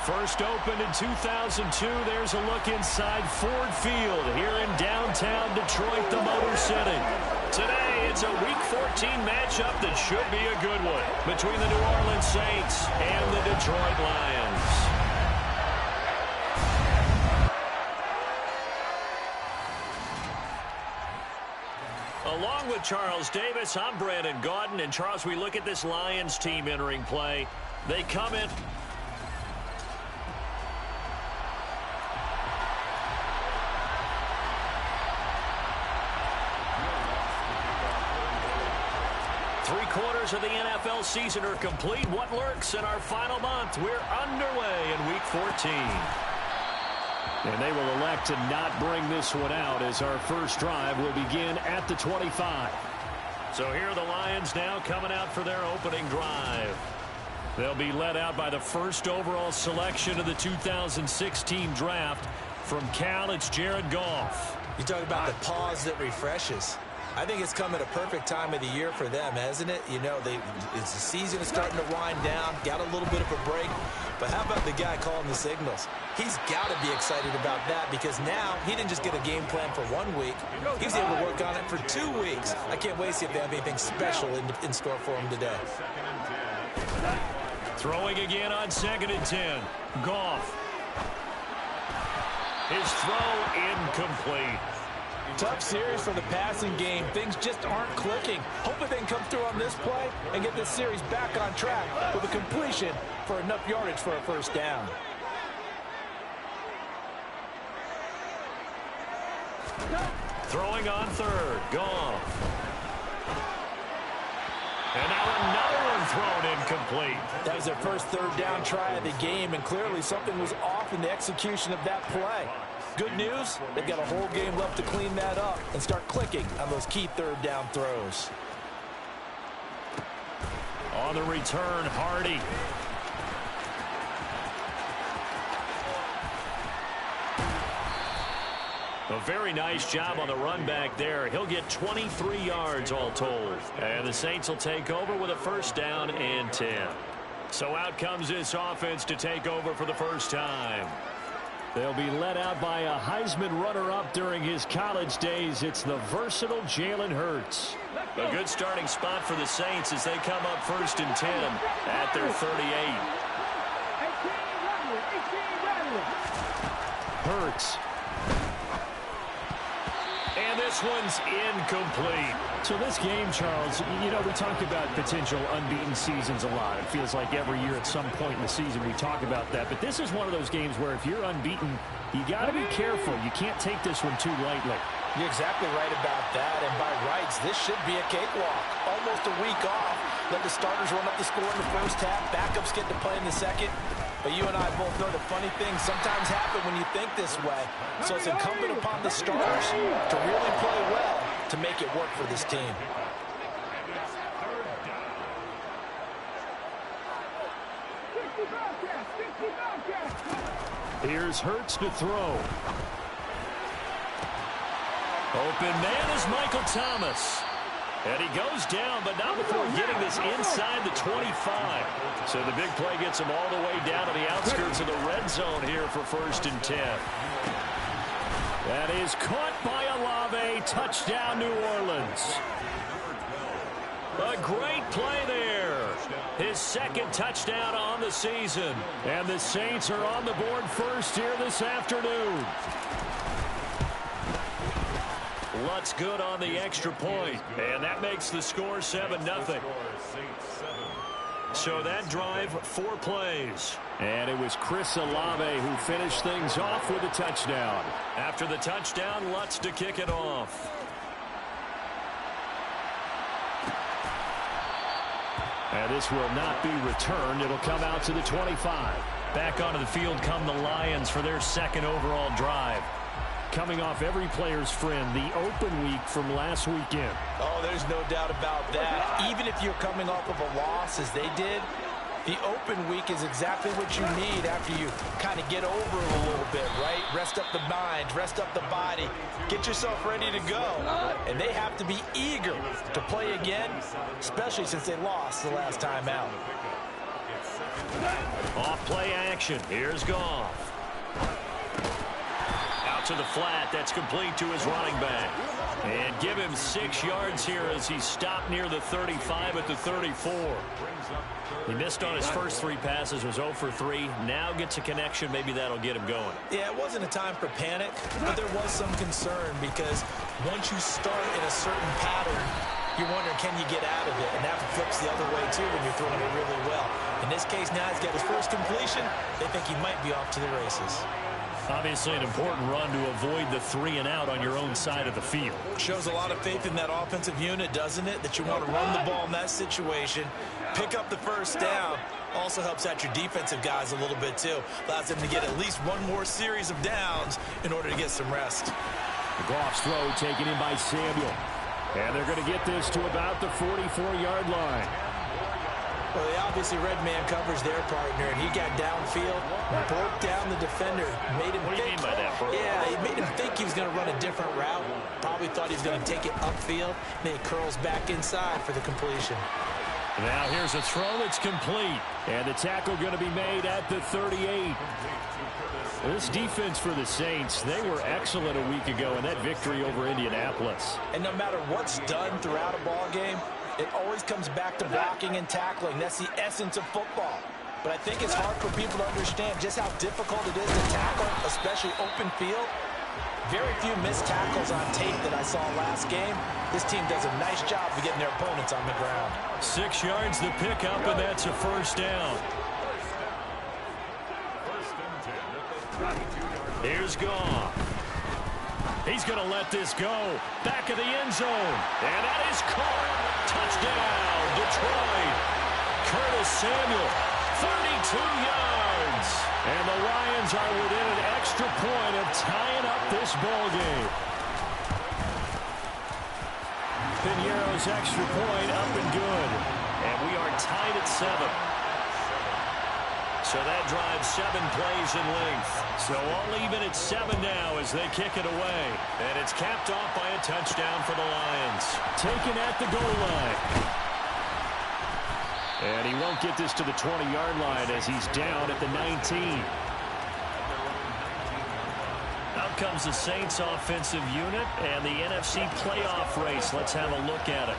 First opened in 2002, there's a look inside Ford Field here in downtown Detroit, the Motor City. Today, it's a Week 14 matchup that should be a good one between the New Orleans Saints and the Detroit Lions. Along with Charles Davis, I'm Brandon Gaudin. And Charles, we look at this Lions team entering play. They come in. Three-quarters of the NFL season are complete. What lurks in our final month? We're underway in Week 14. And they will elect to not bring this one out as our first drive will begin at the 25. So here are the Lions now coming out for their opening drive. They'll be led out by the first overall selection of the 2016 draft. From Cal, it's Jared Goff. You talk about the pause that refreshes. I think it's come at a perfect time of the year for them, hasn't it? You know, the season is starting to wind down, got a little bit of a break. But how about the guy calling the signals? He's got to be excited about that because now he didn't just get a game plan for 1 week. He's able to work on it for 2 weeks. I can't wait to see if they have anything special in store for him today. Throwing again on 2nd and 10. Goff. His throw incomplete. Tough series for the passing game. Things just aren't clicking. Hoping they can come through on this play and get this series back on track with a completion for enough yardage for a first down. Throwing on 3rd. Goff. And now another one thrown incomplete. That was their first 3rd down try of the game, and clearly something was off in the execution of that play. Good news, they've got a whole game left to clean that up and start clicking on those key 3rd down throws. On the return, Hardy. A very nice job on the run back there. He'll get 23 yards all told. And the Saints will take over with a first down and 10. So out comes this offense to take over for the first time. They'll be led out by a Heisman runner-up during his college days. It's the versatile Jalen Hurts. A good starting spot for the Saints as they come up 1st and 10 at their 38. Hurts. And this one's incomplete. So this game, Charles, you know, we talk about potential unbeaten seasons a lot. It feels like every year at some point in the season we talk about that. But this is one of those games where if you're unbeaten, you got to be careful. You can't take this one too lightly. You're exactly right about that. And by rights, this should be a cakewalk. Almost a week off. Let the starters run up the score in the first half. Backups get to play in the second. But you and I both know the funny things sometimes happen when you think this way. So it's incumbent upon the starters to really play well to make it work for this team. Here's Hurts to throw. Open man is Michael Thomas. And he goes down, but not before getting this inside the 25. So the big play gets him all the way down to the outskirts of the red zone here for 1st and 10. That is caught by Olave. Touchdown, New Orleans. A great play there. His 2nd touchdown on the season. And the Saints are on the board first here this afternoon. Lutz good on the extra point, and that makes the score 7-0. So that drive, 4 plays. And it was Chris Olave who finished things off with a touchdown. After the touchdown, Lutz to kick it off. And this will not be returned. It'll come out to the 25. Back onto the field come the Lions for their 2nd overall drive. Coming off every player's friend, the open week from last weekend. Oh, there's no doubt about that. Even if you're coming off of a loss as they did, The open week is exactly what you need after you kind of get over it a little bit, right? Rest up the mind, rest up the body, get yourself ready to go. And they have to be eager to play again, especially since they lost the last time out. Off play action. Here's Goff. Out to the flat. That's complete to his running back. And give him 6 yards here as he stopped near the 35 at the 34. He missed on his first 3 passes, was 0 for 3. Now gets a connection. Maybe that'll get him going. Yeah, it wasn't a time for panic, but there was some concern because once you start in a certain pattern, you're wondering, can you get out of it? And that flips the other way, too, when you're throwing it really well. In this case, now he's got his first completion. They think he might be off to the races. Obviously an important run to avoid the 3 and out on your own side of the field. Shows a lot of faith in that offensive unit, doesn't it? That you want to run the ball in that situation, pick up the first down. Also helps out your defensive guys a little bit, too. Allows them to get at least one more series of downs in order to get some rest. Goff's throw taken in by Samuel. And they're going to get this to about the 44-yard line. Well, they obviously read man coverage their partner, and he got downfield, broke down the defender, made him What do you mean by that, bro? Yeah, he made him think he was going to run a different route. Probably thought he was going to take it upfield. Then he curls back inside for the completion. Now here's a throw that's complete. And the tackle going to be made at the 38. This defense for the Saints, they were excellent a week ago in that victory over Indianapolis. And no matter what's done throughout a ball game, it always comes back to blocking and tackling. That's the essence of football. But I think it's hard for people to understand just how difficult it is to tackle, especially open field. Very few missed tackles on tape that I saw last game. This team does a nice job of getting their opponents on the ground. 6 yards the pickup, and that's a first down. Here's Goff. He's going to let this go. Back of the end zone. And that is caught. Touchdown, Detroit. Curtis Samuel, 32 yards. And the Lions are within an extra point of tying up this ball game. Piñeiro's extra point up and good. And we are tied at 7. So that drives 7 plays in length. So all even at 7 now as they kick it away. And it's capped off by a touchdown for the Lions. Taken at the goal line. And he won't get this to the 20-yard line as he's down at the 19. Out comes the Saints offensive unit and the NFC playoff race. Let's have a look at it.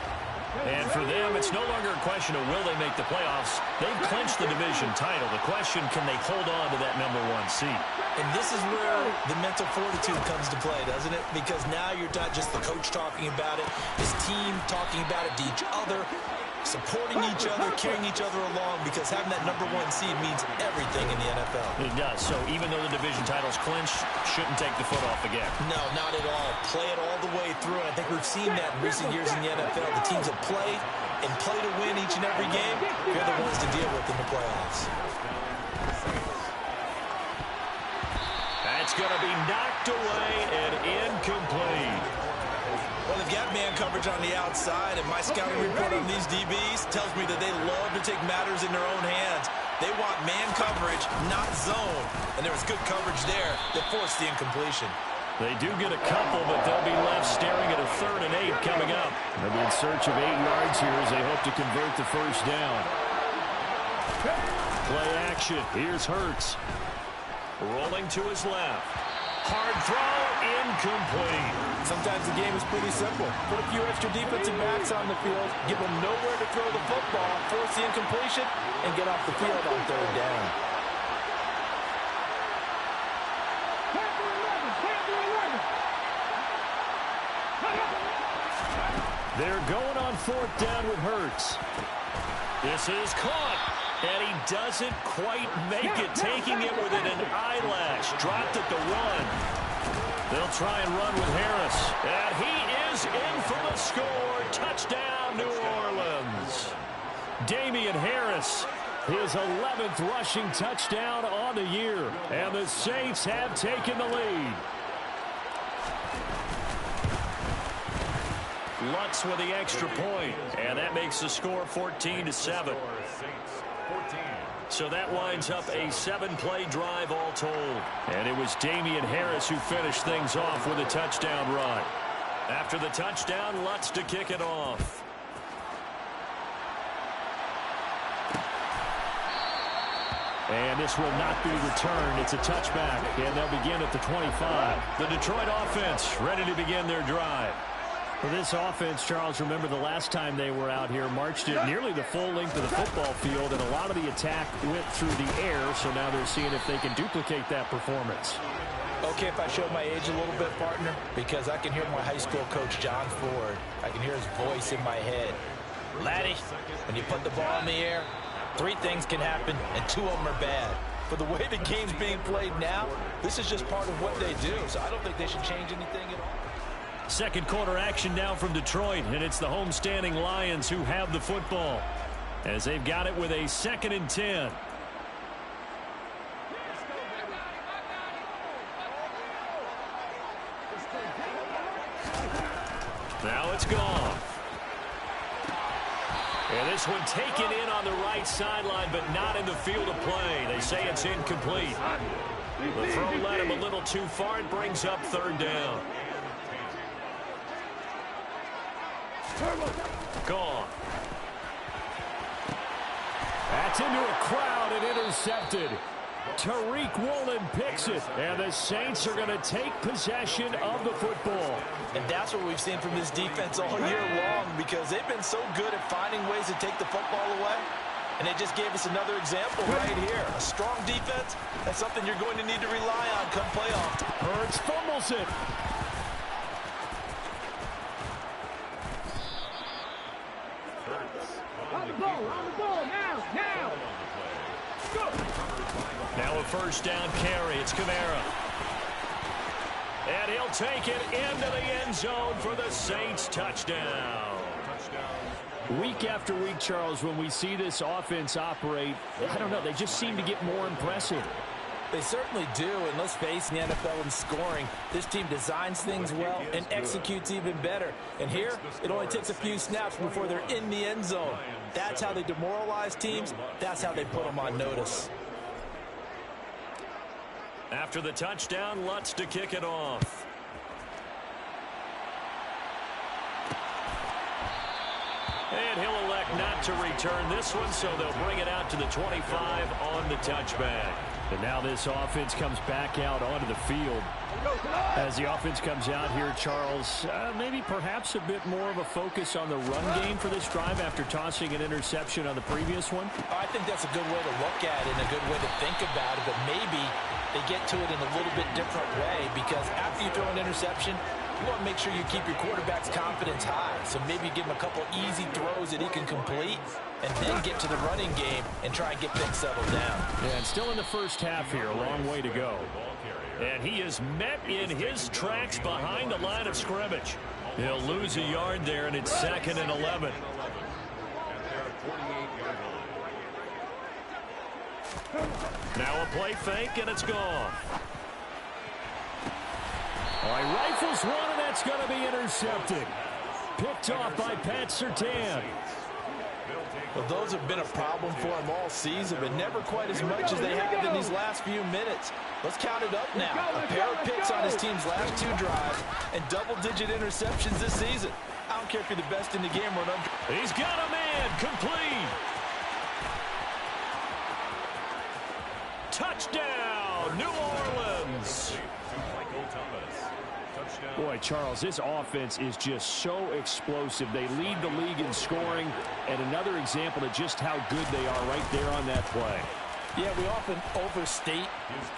And for them, it's no longer a question of will they make the playoffs. They've clinched the division title. The question, can they hold on to that #1 seed? And this is where the mental fortitude comes to play, doesn't it? Because now you're not just the coach talking about it, his team talking about it to each other, supporting each other, carrying each other along, because having that #1 seed means everything in the NFL. It does. So even though the division title's clinched, shouldn't take the foot off the gas. No, not at all. Play it all the way through. And I think we've seen that in recent years in the NFL. The teams that play and play to win each and every game, they're the ones to deal with in the playoffs. That's going to be knocked away and incomplete. Well, they've got man coverage on the outside, and my scouting report on these DBs tells me that they love to take matters in their own hands. They want man coverage, not zone. And there was good coverage there that forced the incompletion. They do get a couple, but they'll be left staring at a 3rd and 8 coming up. They'll be in search of 8 yards here as they hope to convert the first down. Play action. Here's Hurts. Rolling to his left. Hard throw, incomplete. Sometimes the game is pretty simple. Put a few extra defensive backs on the field, give them nowhere to throw the football, force the incompletion, and get off the field on 3rd down. They're going on 4th down with Hurts. This is caught. And he doesn't quite make it, taking it within an eyelash. Dropped at the 1. They'll try and run with Harris. And he is in for the score. Touchdown, New Orleans. Damian Harris, his 11th rushing touchdown on the year. And the Saints have taken the lead. Lutz with the extra point. And that makes the score 14-7. So that winds up a 7-play drive all told. And it was Damian Harris who finished things off with a touchdown run. After the touchdown, Lutz to kick it off. And this will not be returned. It's a touchback, and they'll begin at the 25. The Detroit offense ready to begin their drive. For this offense, Charles, remember the last time they were out here, marched it nearly the full length of the football field, and a lot of the attack went through the air, so now they're seeing if they can duplicate that performance. Okay, if I show my age a little bit, partner, because I can hear my high school coach, John Ford. I can hear his voice in my head. Laddie, when you put the ball in the air, 3 things can happen, and 2 of them are bad. For the way the game's being played now, this is just part of what they do, so I don't think they should change anything at all. Second quarter action now from Detroit, and it's the homestanding Lions who have the football as they've got it with a 2nd and 10. Now it's gone. And this one taken in on the right sideline, but not in the field of play. They say it's incomplete. The throw led him a little too far. It brings up 3rd down. Gone. That's into a crowd and intercepted. Tariq Woolen picks it, and the Saints are going to take possession of the football. And that's what we've seen from this defense all year long, because they've been so good at finding ways to take the football away. And they just gave us another example right here. A strong defense, that's something you're going to need to rely on come playoff. Hurts fumbles it. On the ball, now. Go. Now a 1st down carry. It's Kamara. And he'll take it into the end zone for the Saints touchdown. Week after week, Charles, when we see this offense operate, I don't know, they just seem to get more impressive. They certainly do, and let's face the NFL in scoring. This team designs things well and executes even better. And here, it only takes a few snaps before they're in the end zone. That's how they demoralize teams. That's how they put them on notice. After the touchdown, Lutz to kick it off. And he'll elect not to return this one, so they'll bring it out to the 25 on the touchback. And now this offense comes back out onto the field. As the offense comes out here, Charles, maybe perhaps a bit more of a focus on the run game for this drive after tossing an interception on the previous one? I think that's a good way to look at it and a good way to think about it, but maybe they get to it in a little bit different way, because after you throw an interception, you want to make sure you keep your quarterback's confidence high. So maybe give him a couple easy throws that he can complete and then get to the running game and try and get things settled down. Yeah, and still in the first half here, a long way to go. And he is met in his tracks behind the line of scrimmage. He'll lose a yard there, and it's 2nd and 11. Now a play fake, and it's gone. All right, rifles one, and that's going to be intercepted. Picked off by Pat Surtain. Well, those have been a problem for him all season, but never quite as much as they have in these last few minutes. Let's count it up now. A pair of picks on his team's last 2 drives and double-digit interceptions this season. I don't care if you're the best in the game or not. He's got a man, complete. Touchdown, New Orleans. Boy, Charles, this offense is just so explosive. They lead the league in scoring, and another example of just how good they are right there on that play. Yeah, we often overstate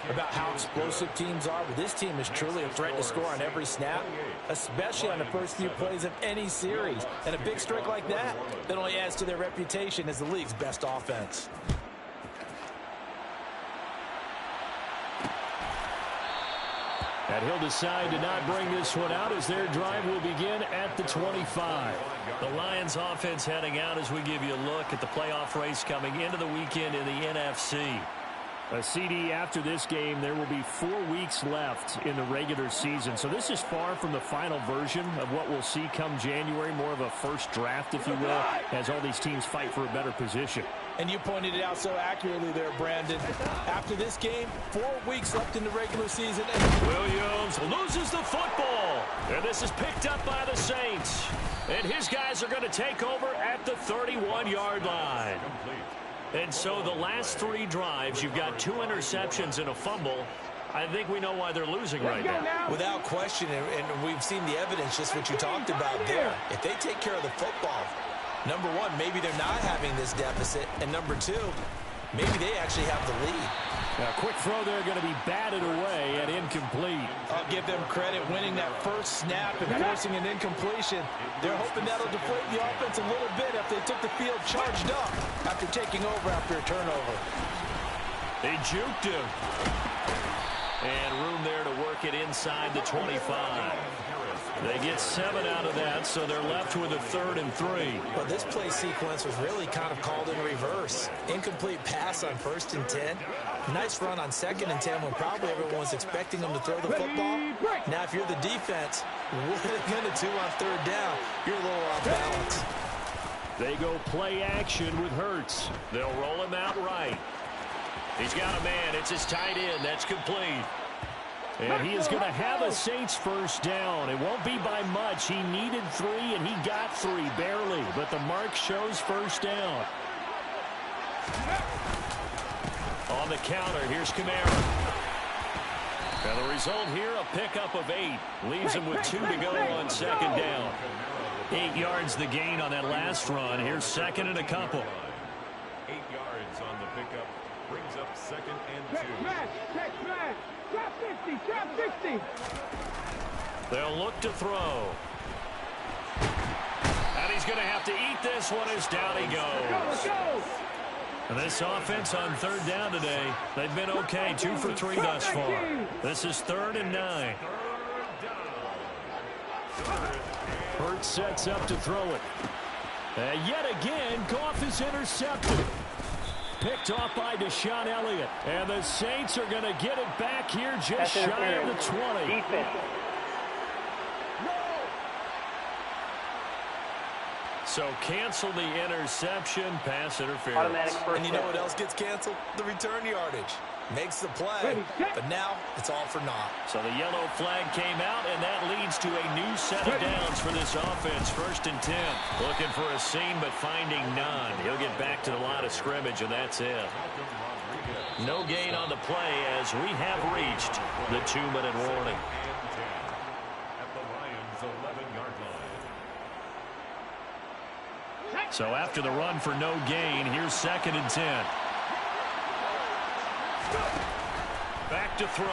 about how explosive teams are, but this team is truly a threat to score on every snap, especially on the first few plays of any series. And a big streak like that only adds to their reputation as the league's best offense. And he'll decide to not bring this one out as their drive will begin at the 25. The Lions offense heading out as we give you a look at the playoff race coming into the weekend in the NFC. A CD after this game, there will be 4 weeks weeks left in the regular season, so this is far from the final version of what we'll see come January, more of a first draft, if you will, as all these teams fight for a better position. And you pointed it out so accurately there, Brandon. After this game, 4 weeks left in the regular season. And Williams loses the football. And this is picked up by the Saints. And his guys are going to take over at the 31-yard line. And so the last 3 drives, you've got 2 interceptions and a fumble. I think we know why they're losing right now. Without question, and we've seen the evidence, just what you talked about there. If they take care of the football, number one, maybe they're not having this deficit. And number two, maybe they actually have the lead. A quick throw there going to be batted away and incomplete. I'll give them credit winning that first snap and forcing an incompletion. They're hoping that'll deflate the offense a little bit if they took the field charged up after taking over after a turnover. They juked him. And room there to work it inside the 25. They get 7 out of that, so they're left with a 3rd and 3. But this play sequence was really kind of called in reverse. Incomplete pass on 1st and 10. Nice run on 2nd and 10 when probably everyone was expecting them to throw the football. Now, if you're the defense, what are they going to do on 3rd down? You're a little off balance. They go play action with Hurts. They'll roll him out right. He's got a man. It's his tight end. That's complete. And he is going to have a Saints first down. It won't be by much. He needed 3, and he got 3, barely. But the mark shows first down. On the counter, here's Kamara. And the result here, a pickup of 8. Leaves him with 2 to go on 2nd down. 8 yards the gain on that last run. Here's 2nd and a couple. 8 yards on the pickup. Brings up 2nd and 2. Check smash. Drop 50, drop 50. They'll look to throw. And he's going to have to eat this one as down he goes. Go. And this offense on 3rd down today, they've been okay, 2 for 3 thus far. This is 3rd and 9. Hurts sets up to throw it. And yet again, Goff is intercepted. Picked off by Deshaun Elliott. And the Saints are going to get it back here just shy of the 20. Defense. So cancel the interception, pass interference. Automatic first And you know down. what else gets canceled? The return yardage. Makes the play, but now it's all for naught. So the yellow flag came out, and that leads to a new set of downs for this offense. 1st and 10. Looking for a seam, but finding none. He'll get back to the line of scrimmage, and that's it. No gain on the play as we have reached the 2-minute warning. At the Lions' 11-yard line. So after the run for no gain, here's 2nd and 10. Back to throw.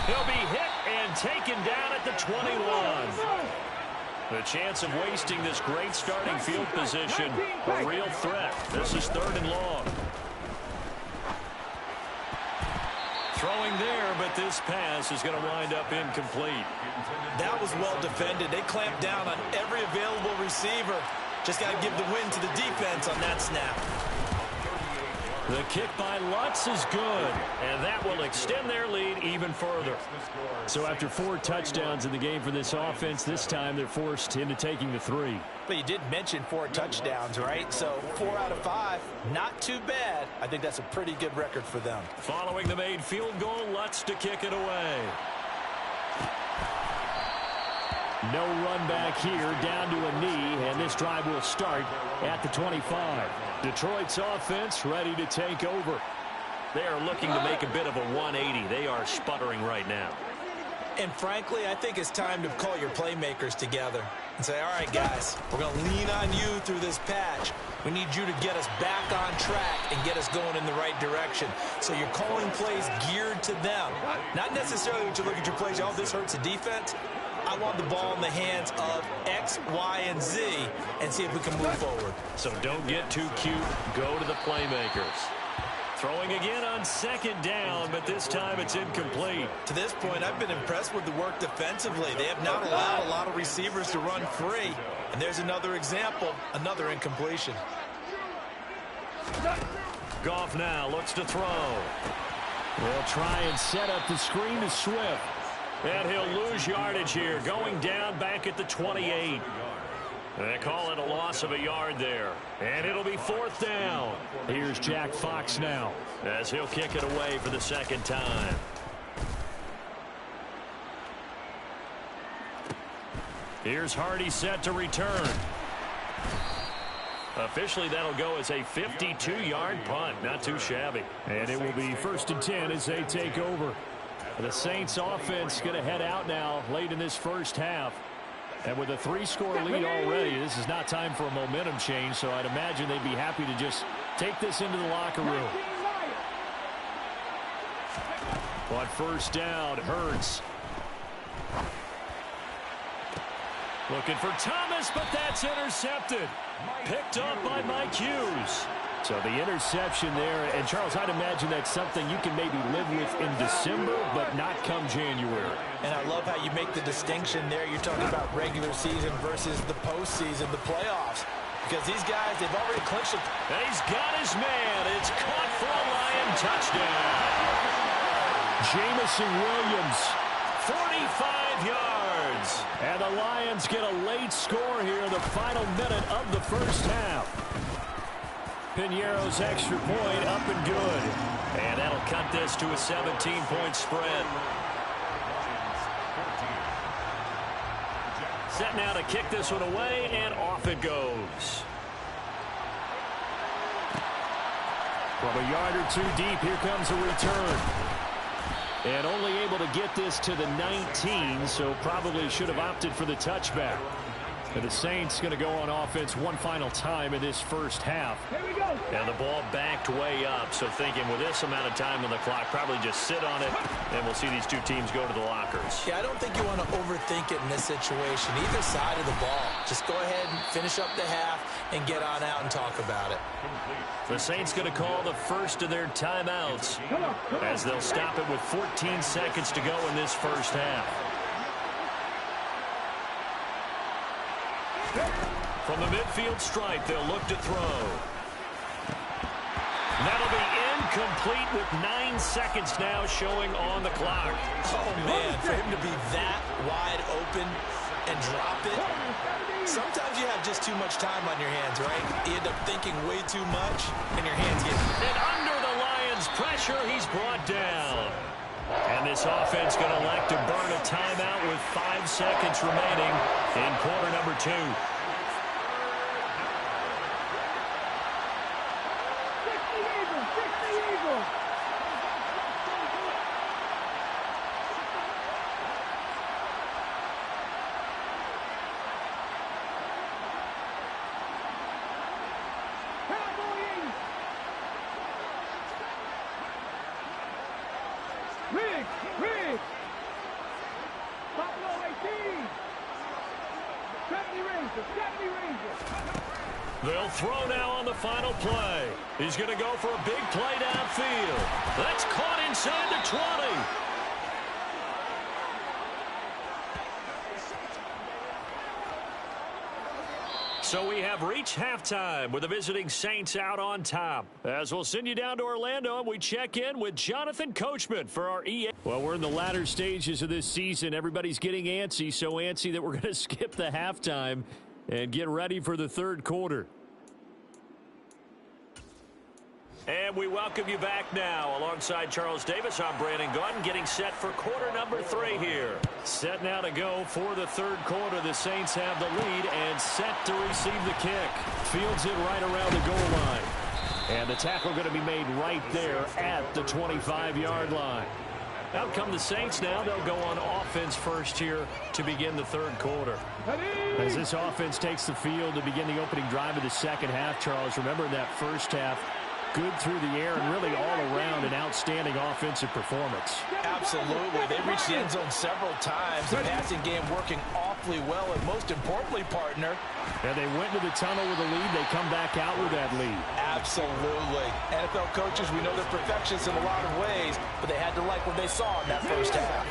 He'll be hit and taken down at the 21. The chance of wasting this great starting field position, a real threat. This is 3rd and long. Throwing there, but this pass is going to wind up incomplete. That was well defended. They clamped down on every available receiver. Just got to give the win to the defense on that snap. The kick by Lutz is good, and that will extend their lead even further. So after 4 touchdowns in the game for this offense, this time they're forced into taking the 3. But you did mention 4 touchdowns, right? So 4 out of 5, not too bad. I think that's a pretty good record for them. Following the made field goal, Lutz to kick it away. No run back here, down to a knee, and this drive will start at the 25. Detroit's offense ready to take over. They are looking to make a bit of a 180. They are sputtering right now. And frankly, I think it's time to call your playmakers together and say, all right, guys, we're going to lean on you through this patch. We need you to get us back on track and get us going in the right direction. So you're calling plays geared to them. Not necessarily when you look at your plays, oh, this hurts the defense. I want the ball in the hands of X, Y, and Z and see if we can move forward. So don't get too cute. Go to the playmakers. Throwing again on 2nd down, but this time it's incomplete. To this point, I've been impressed with the work defensively. They have not allowed a lot of receivers to run free. And there's another example, another incompletion. Goff now looks to throw. They'll try and set up the screen to Swift. And he'll lose yardage here, going down back at the 28. They call it a loss of a yard there. And it'll be 4th down. Here's Jack Fox now, as he'll kick it away for the 2nd time. Here's Hardy set to return. Officially, that'll go as a 52-yard punt. Not too shabby. And it will be 1st and 10 as they take over. The Saints offense going to head out now late in this first half. And with a 3-score lead already, this is not time for a momentum change, so I'd imagine they'd be happy to just take this into the locker room. On 1st down, Hurts. Looking for Thomas, but that's intercepted. Picked up by Mike Hughes. So the interception there, and Charles, I'd imagine that's something you can maybe live with in December, but not come January. And I love how you make the distinction there. You're talking about regular season versus the postseason, the playoffs. Because these guys, they've already clinched it. And he's got his man. It's caught for a Lion touchdown. Jameson Williams, 45 yards. And the Lions get a late score here in the final minute of the first half. Piñeiro's extra point up and good. And that'll cut this to a 17-point spread. Set now to kick this one away, and off it goes. From a yard or 2 deep, here comes a return. And only able to get this to the 19, so probably should have opted for the touchback. And the Saints going to go on offense one final time in this first half. Here we go. And the ball backed way up, so thinking with this amount of time on the clock, probably just sit on it, and we'll see these two teams go to the lockers. Yeah, I don't think you want to overthink it in this situation. Either side of the ball. Just go ahead and finish up the half and get on out and talk about it. The Saints going to call the first of their timeouts as they'll stop it with 14 seconds to go in this first half. From the midfield stripe, they'll look to throw. That'll be incomplete with 9 seconds now showing on the clock. Oh, man, for him to be that wide open and drop it. Sometimes you have just too much time on your hands, right? You end up thinking way too much, and your hands get... And under the Lions' pressure, he's brought down. And this offense going to elect to burn a timeout with 5 seconds remaining in quarter number 2. They'll throw now on the final play. He's going to go for a big play downfield. That's caught inside the 20. So we have reached halftime with the visiting Saints out on top. As we'll send you down to Orlando, and we check in with Jonathan Coachman for our EA. Well, we're in the latter stages of this season. Everybody's getting antsy, so antsy that we're going to skip the halftime and get ready for the third quarter. And we welcome you back now. Alongside Charles Davis, I'm Brandon Gaudin, getting set for quarter number 3 here. Set now to go for the third quarter. The Saints have the lead and set to receive the kick. Fields it right around the goal line. And the tackle going to be made right there at the 25-yard line. Out come the Saints now. They'll go on offense first here to begin the third quarter. As this offense takes the field to begin the opening drive of the second half, Charles, remember that first half, good through the air and really all around an outstanding offensive performance. Absolutely. They reached the end zone several times. The passing game working awfully well, and most importantly, partner. And they went to the tunnel with a lead. They come back out with that lead. Absolutely. NFL coaches, we know they're perfectionists in a lot of ways, but they had to like what they saw in that first half.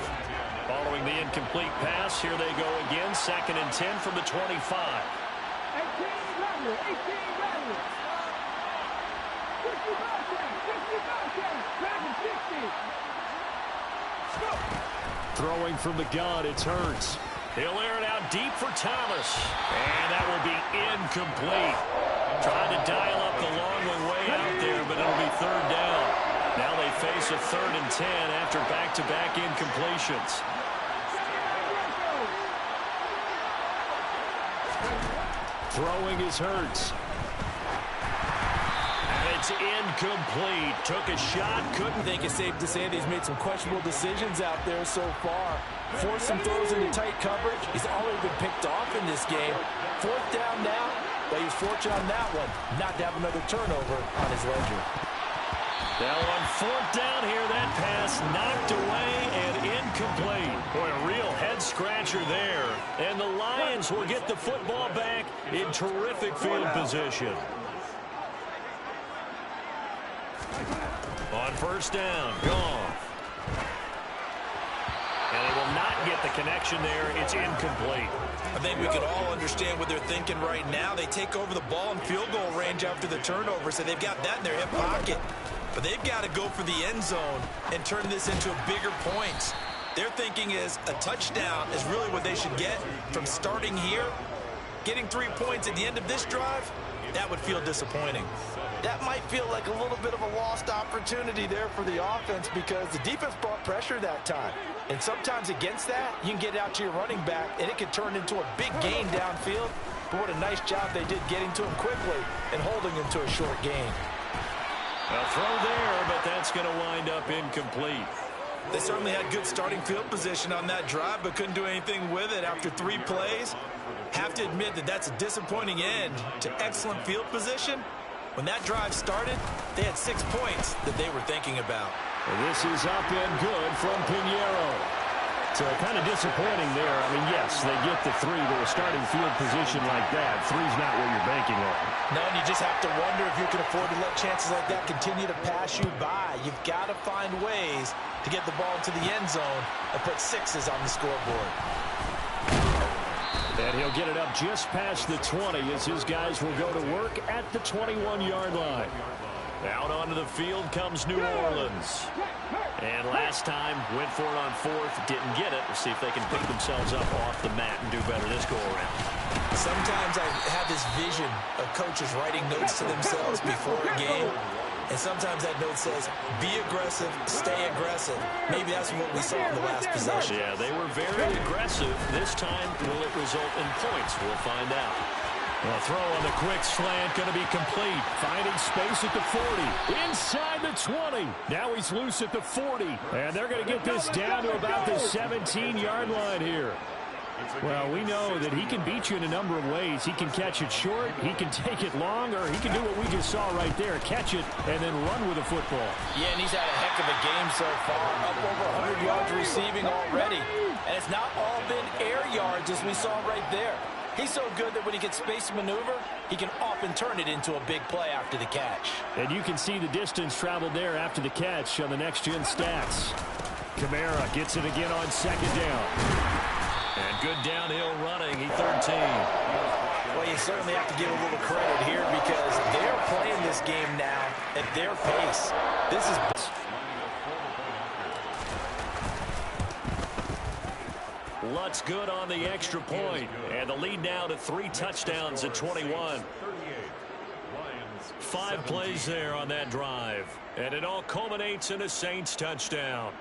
Following the incomplete pass, here they go again. 2nd and 10 from the 25. 18 Rattler. Throwing from the gun, it's Hurts. He'll air it out deep for Thomas. And that will be incomplete. Trying to dial up the long one way out there, but it'll be third down. Now they face a 3rd and 10 after back-to-back incompletions. Throwing is Hurts. And it's incomplete. Took a shot, couldn't. I think it's safe to say that he's made some questionable decisions out there so far. Forced some throws into tight coverage. He's already been picked off in this game. 4th down now, but he's fortunate on that one not to have another turnover on his ledger. Now on 4th down here, that pass knocked away and incomplete. Boy, a real head-scratcher there. And the Lions will get the football back in terrific field position. On 1st down, Goff. And they will not get the connection there. It's incomplete. I think we could all understand what they're thinking right now. They take over the ball in field goal range after the turnover, so they've got that in their hip pocket. But they've got to go for the end zone and turn this into bigger points. Their thinking is a touchdown is really what they should get from starting here. Getting 3 points at the end of this drive, that would feel disappointing. That might feel like a little bit of a lost opportunity there for the offense because the defense brought pressure that time. And sometimes against that, you can get out to your running back, and it can turn into a big gain downfield. But what a nice job they did getting to him quickly and holding him to a short gain. A throw there, but that's going to wind up incomplete. They certainly had good starting field position on that drive, but couldn't do anything with it after 3 plays. Have to admit that that's a disappointing end to excellent field position. When that drive started, they had 6 points that they were thinking about. And this is up and good from Pinheiro. So kind of disappointing there. I mean, yes, they get the 3, but a starting field position like that, 3's not what you're banking on. No, and you just have to wonder if you can afford to let chances like that continue to pass you by. You've got to find ways to get the ball into the end zone and put 6s on the scoreboard. And he'll get it up just past the 20 as his guys will go to work at the 21-yard line. Out onto the field comes New Orleans. And last time, went for it on 4th, didn't get it. We'll see if they can pick themselves up off the mat and do better this go-around. Sometimes I have this vision of coaches writing notes to themselves before a game. And sometimes that note says, be aggressive, stay aggressive. Maybe that's what we saw in the last possession. Yeah, they were very aggressive. This time, will it result in points? We'll find out. A throw on the quick slant, going to be complete. Finding space at the 40. Inside the 20. Now he's loose at the 40. And they're going to get this down to about the 17-yard line here. Well, we know that he can beat you in a number of ways. He can catch it short, he can take it long, or he can do what we just saw right there, catch it and then run with the football. Yeah, and he's had a heck of a game so far, up over 100 yards receiving already. And it's not all been air yards as we saw right there. He's so good that when he gets space to maneuver, he can often turn it into a big play after the catch. And you can see the distance traveled there after the catch on the next-gen stats. Kamara gets it again on 2nd down. And good downhill running. He 13. Well, you certainly have to give a little credit here because they're playing this game now at their pace. This is... Lutz good on the extra point. And the lead now to 3 touchdowns at 21. 5 plays there on that drive. And it all culminates in a Saints touchdown.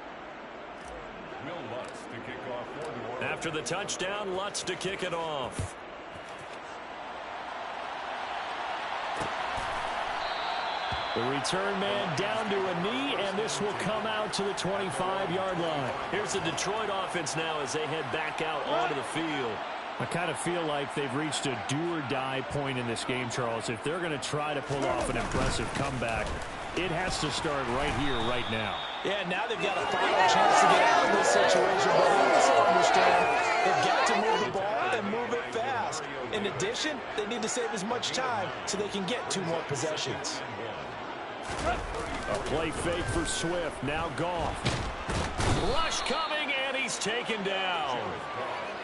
After the touchdown, Lutz to kick it off. The return man down to a knee, and this will come out to the 25-yard line. Here's the Detroit offense now as they head back out onto the field. I kind of feel like they've reached a do-or-die point in this game, Charles. If they're going to try to pull off an impressive comeback, it has to start right here, right now. Yeah, now they've got a final chance to get out of this situation, but they also understand they've got to move the ball and move it fast. In addition, they need to save as much time so they can get 2 more possessions. A play fake for Swift. Now Goff. Rush coming, and he's taken down.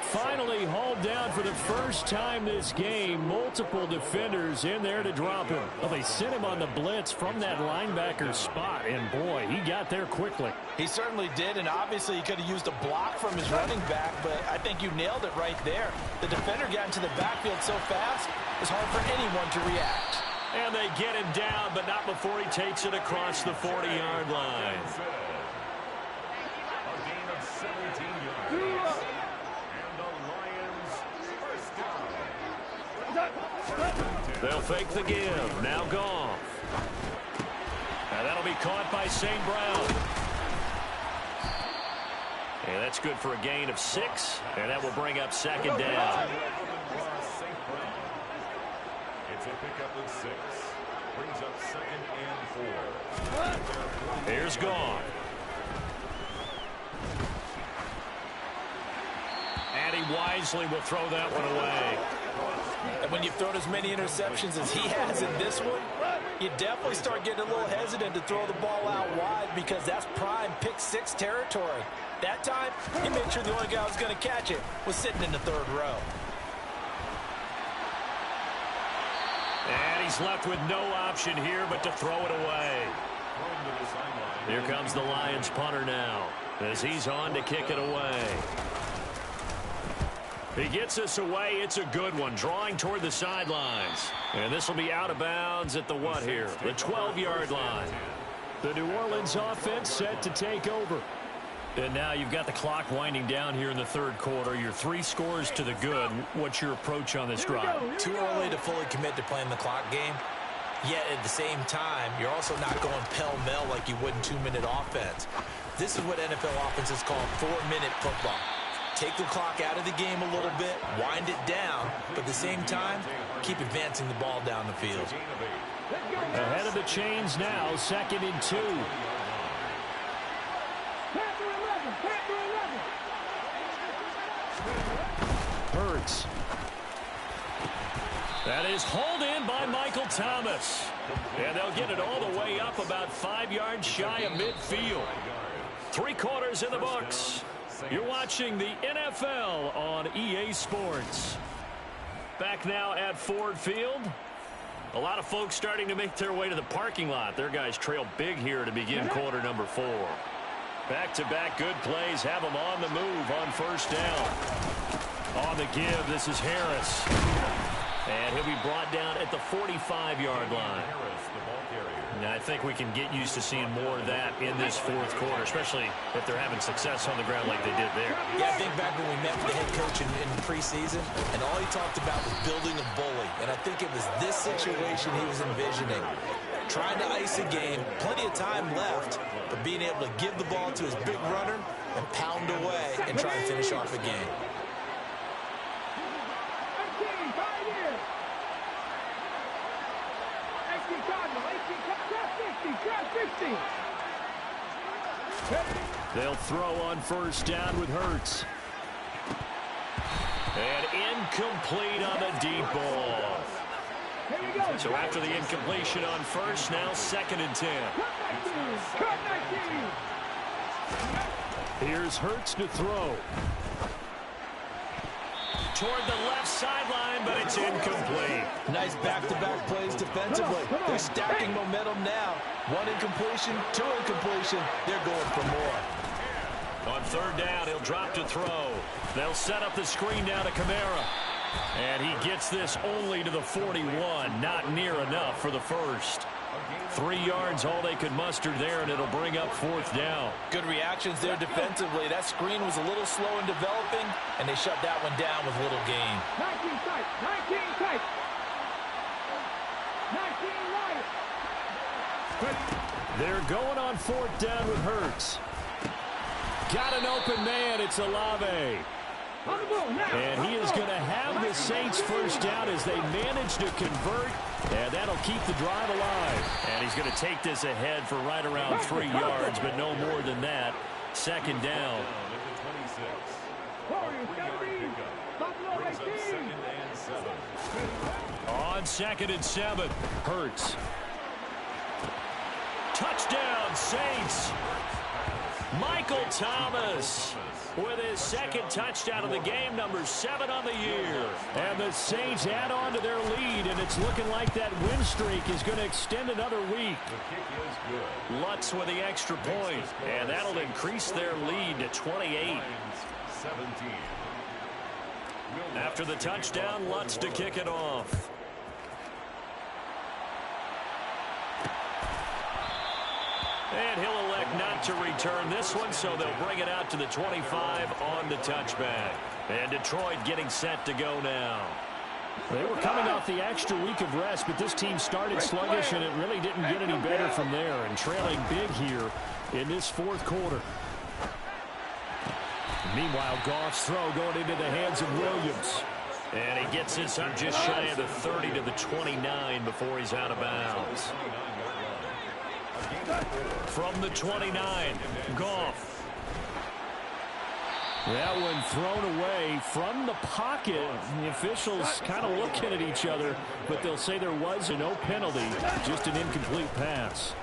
finally hauled down for the first time this game. Multiple defenders in there to drop him. Well, they sent him on the blitz from that linebacker spot, and boy, he got there quickly. He certainly did, and obviously he could have used a block from his running back, but I think you nailed it right there. The defender got into the backfield so fast, it's hard for anyone to react. And they get him down, but not before he takes it across the 40-yard line. A gain of 17 yards. And the Lions first down. They'll fake the give. Now Goff. And that'll be caught by St. Brown. And that's good for a gain of 6. And that will bring up second down. It's a pickup of 6. Brings up second and 4. Here's Goff. And he wisely will throw that one away. And when you've thrown as many interceptions as he has in this one, you definitely start getting a little hesitant to throw the ball out wide because that's prime pick-6 territory. That time, he made sure the only guy who was going to catch it was sitting in the third row. And he's left with no option here but to throw it away. Here comes the Lions punter now as he's on to kick it away. He gets this away. It's a good one, drawing toward the sidelines. And this will be out of bounds at the what here? The 12-yard line. The New Orleans offense set to take over. And now you've got the clock winding down here in the third quarter. You're 3 scores to the good. What's your approach on this drive? Too early to fully commit to playing the clock game. Yet at the same time, you're also not going pell-mell like you would in 2-minute offense. This is what NFL offenses call 4-minute football. Take the clock out of the game a little bit, wind it down, but at the same time, keep advancing the ball down the field. Ahead of the chains now, 2nd and 2. Hurts. That is hauled in by Michael Thomas. And they'll get it all the way up about 5 yards shy of midfield. 3 quarters in the books. You're watching the NFL on EA Sports. Back now at Ford Field. A lot of folks starting to make their way to the parking lot. Their guys trail big here to begin quarter number 4. Back-to-back good plays have them on the move on first down. On the give, this is Harris. And he'll be brought down at the 45-yard line. Now, I think we can get used to seeing more of that in this fourth quarter, especially if they're having success on the ground like they did there. Yeah, I think back when we met with the head coach in preseason, and all he talked about was building a bully. And I think it was this situation he was envisioning. Trying to ice a game, plenty of time left, but being able to give the ball to his big runner and pound away and try and finish off a game. They'll throw on first down with Hurts. And incomplete on the deep ball. So after the incompletion on first, now 2nd and 10. Here's Hurts to throw. Toward the left sideline, but it's incomplete. Nice back-to-back plays defensively. They're stacking momentum now. 1 incompletion, 2 incompletion. They're going for more. On third down, he'll drop to throw. They'll set up the screen now to Kamara. And he gets this only to the 41. Not near enough for the first. 3 yards, all they could muster there, and it'll bring up fourth down. Good reactions there defensively. That screen was a little slow in developing, and they shut that one down with little gain. 19 tight, 19 tight. 19 wide. They're going on fourth down with Hurts. Got an open man. It's Olave. And he is going to have the Saints first down as they manage to convert. And that'll keep the drive alive. And he's going to take this ahead for right around 3 yards, but no more than that. 2nd down. On 2nd and 7. Hurts. Touchdown, Saints. Michael Thomas with his second touchdown of the game, number 7 on the year. And the Saints add on to their lead, and it's looking like that win streak is going to extend another week. The kick is good. Lutz with the extra point, and that'll increase their lead to 28. 17. After the touchdown, Lutz to kick it off. And he'll elect not to return this one, so they'll bring it out to the 25 on the touchback. And Detroit getting set to go now. They were coming off the extra week of rest, but this team started sluggish, and it really didn't get any better from there, and trailing big here in this fourth quarter. Meanwhile, Goff's throw going into the hands of Williams. And he gets this up just shy of the 30 to the 29 before he's out of bounds. From the 29, Goff. That one thrown away from the pocket. The officials kind of looking at each other, but they'll say there was no penalty, just an incomplete pass.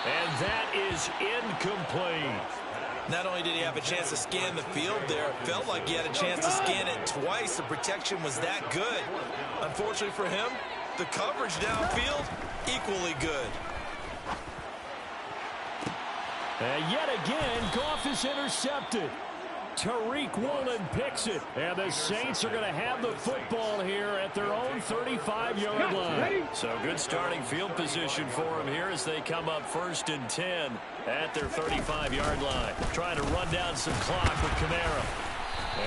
And that is incomplete. Not only did he have a chance to scan the field there, it felt like he had a chance to scan it twice. The protection was that good. Unfortunately for him, the coverage downfield, equally good. And yet again, Goff is intercepted. Tariq Woolen picks it. And the Saints are going to have the football here at their own 35-yard line. So good starting field position for them here as they come up 1st and 10 at their 35-yard line. Trying to run down some clock with Kamara.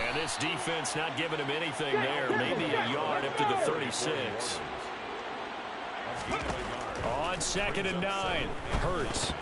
And this defense not giving him anything there. Maybe a yard up to the 36. On 2nd and 9, Hurts.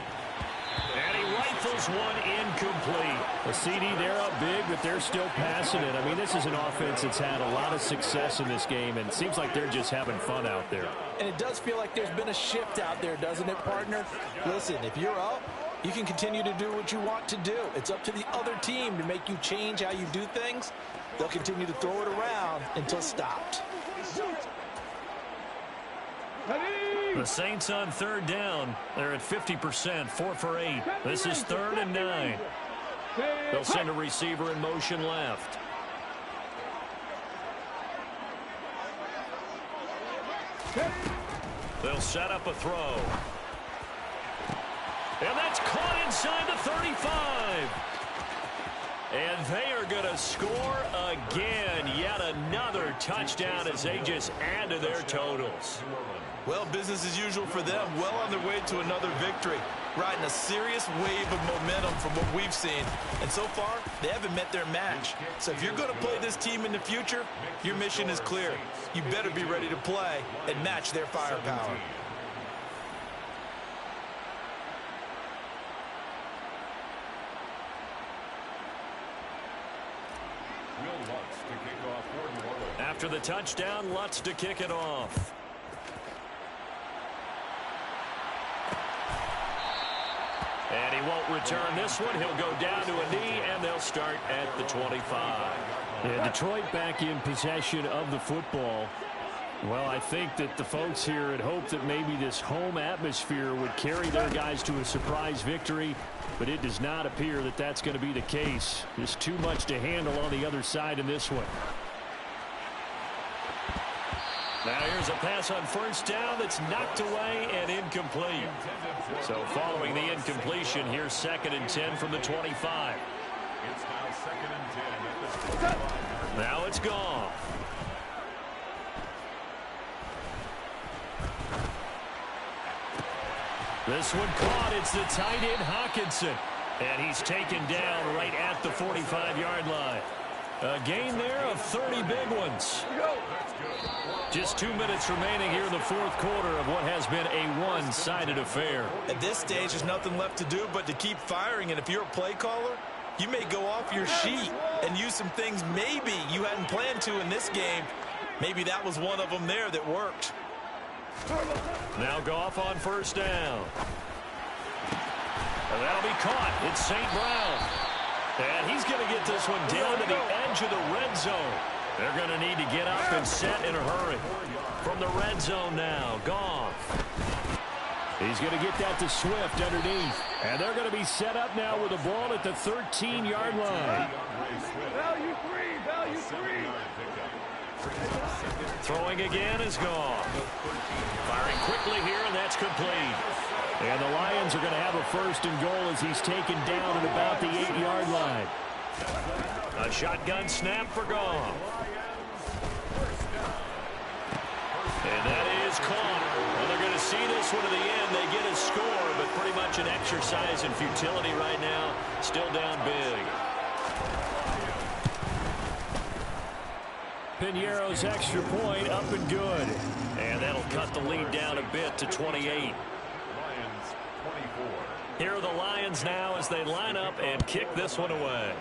And he rifles one incomplete. A CD, they're up big, but they're still passing it. I mean, this is an offense that's had a lot of success in this game, and it seems like they're just having fun out there. And it does feel like there's been a shift out there, doesn't it, partner? Listen, if you're up, you can continue to do what you want to do. It's up to the other team to make you change how you do things. They'll continue to throw it around until stopped. The Saints on 3rd down. They're at 50%, 4 for 8. This is 3rd and 9. They'll send a receiver in motion left. They'll set up a throw. And that's caught inside the 35. And they are going to score again. Yet another touchdown as they just add to their totals. Well, business as usual for them. Well on their way to another victory. Riding a serious wave of momentum from what we've seen. And so far, they haven't met their match. So if you're going to play this team in the future, your mission is clear. You better be ready to play and match their firepower. After the touchdown, Lutz to kick it off. And he won't return this one. He'll go down to a knee, and they'll start at the 25. Yeah, Detroit back in possession of the football. Well, I think that the folks here had hoped that maybe this home atmosphere would carry their guys to a surprise victory, but it does not appear that that's going to be the case. Just too much to handle on the other side in this one. Now here's a pass on 1st down that's knocked away and incomplete. So following the incompletion, here's 2nd and 10 from the 25. It's now 2nd and 10 at the 25. Now it's gone. This one caught. It's the tight end Hockenson. And he's taken down right at the 45-yard line. A gain there of 30 big ones. Just 2 minutes remaining here in the fourth quarter of what has been a one-sided affair. At this stage, there's nothing left to do but to keep firing. And if you're a play caller, you may go off your sheet and use some things maybe you hadn't planned to in this game. Maybe that was one of them there that worked. Now Goff on 1st down. And that'll be caught. It's St. Brown. And he's going to get this one down to the edge of the red zone. They're going to need to get up and set in a hurry. From the red zone now, Goff. He's going to get that to Swift underneath. And they're going to be set up now with the ball at the 13-yard line. Value three. Throwing again is Goff. Firing quickly here, and that's complete. And the Lions are going to have a 1st and goal as he's taken down at about the 8-yard line. A shotgun snap for Goff. And that is caught. Well, they're going to see this one to the end. They get a score, but pretty much an exercise in futility right now. Still down big. Piñeiro's extra point up and good. And that'll cut the lead down a bit to 28. Lions 24. Here are the Lions now as they line up and kick this one away.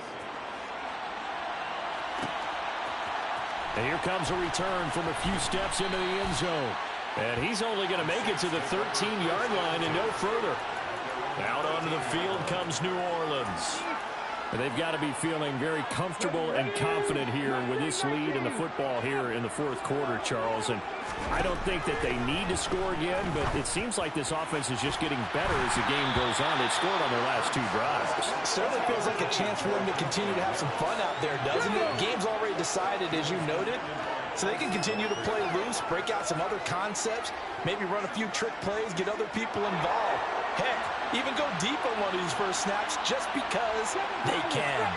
And here comes a return from a few steps into the end zone. And he's only going to make it to the 13-yard line and no further. Out onto the field comes New Orleans. And they've got to be feeling very comfortable and confident here with this lead in the football here in the 4th quarter, Charles. And I don't think that they need to score again, but it seems like this offense is just getting better as the game goes on. They've scored on their last 2 drives. Certainly feels like a chance for them to continue to have some fun out there, doesn't it? Game's already decided, as you noted. So they can continue to play loose, break out some other concepts, maybe run a few trick plays, get other people involved. Heck, even go deep on one of these first snaps just because they can.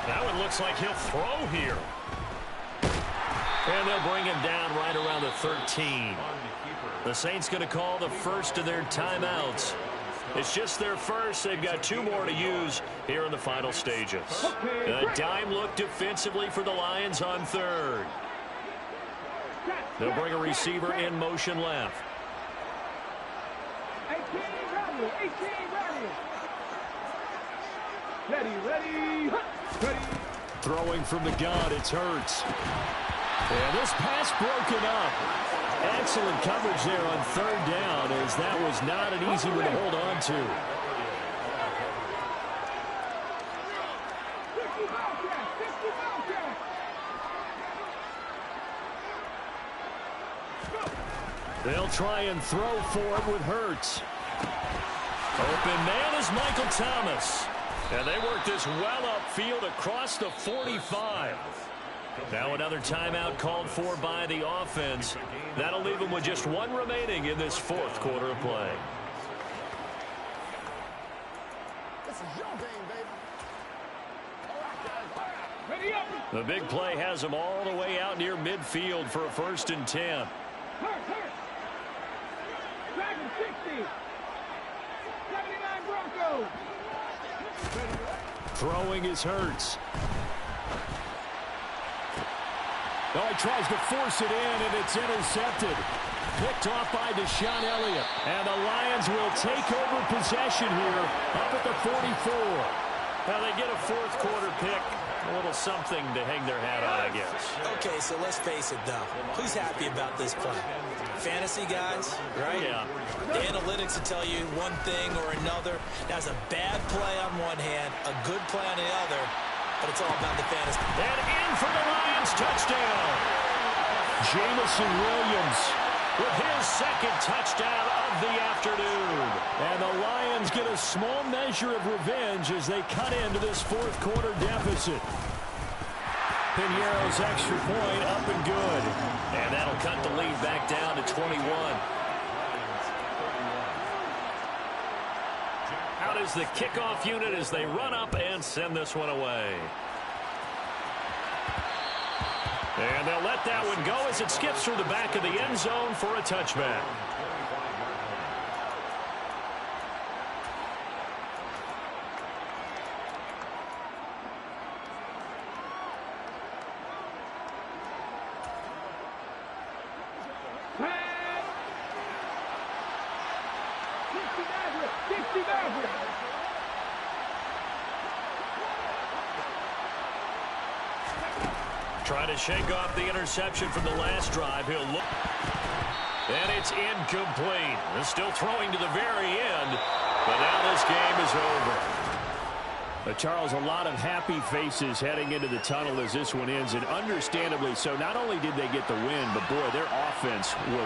That one looks like he'll throw here. And they'll bring him down right around the 13. The Saints going to call the first of their timeouts. It's just their first. They've got 2 more to use here in the final stages. A dime look defensively for the Lions on 3rd. They'll bring a receiver in motion left. 18 ready. Throwing from the gun, it's Hurts. And this pass broken up. Excellent coverage there on 3rd down, as that was not an easy one to hold on to. They'll try and throw for it with Hurts. Open man is Michael Thomas. And they work this well upfield across the 45. Now another timeout called for by the offense. That'll leave them with just 1 remaining in this 4th quarter of play. This is your game, baby. Ready up. The big play has them all the way out near midfield for a 1st and 10. Dragon 60. 79 Broncos. Throwing is Hurts. Oh, he tries to force it in, and it's intercepted. Picked off by Deshaun Elliott. And the Lions will take over possession here up at the 44. Now they get a 4th quarter pick. A little something to hang their hat on, I guess. Okay, so let's face it, though. Who's happy about this play? Fantasy guys, right? Yeah. The analytics will tell you one thing or another. That's a bad play on one hand, a good play on the other, but it's all about the fantasy. And in for the Lions, touchdown. Jameson Williams with his 2nd touchdown of the afternoon. And the Lions get a small measure of revenge as they cut into this 4th quarter deficit. Piñeiro's extra point up and good. And that'll cut the lead back down to 21. Out is the kickoff unit as they run up and send this one away. And they'll let that one go as it skips through the back of the end zone for a touchback. Trying to shake off the interception from the last drive. He'll look. And it's incomplete. They're still throwing to the very end. But now this game is over. Charles, a lot of happy faces heading into the tunnel as this one ends, and understandably so. Not only did they get the win, but boy, their offense was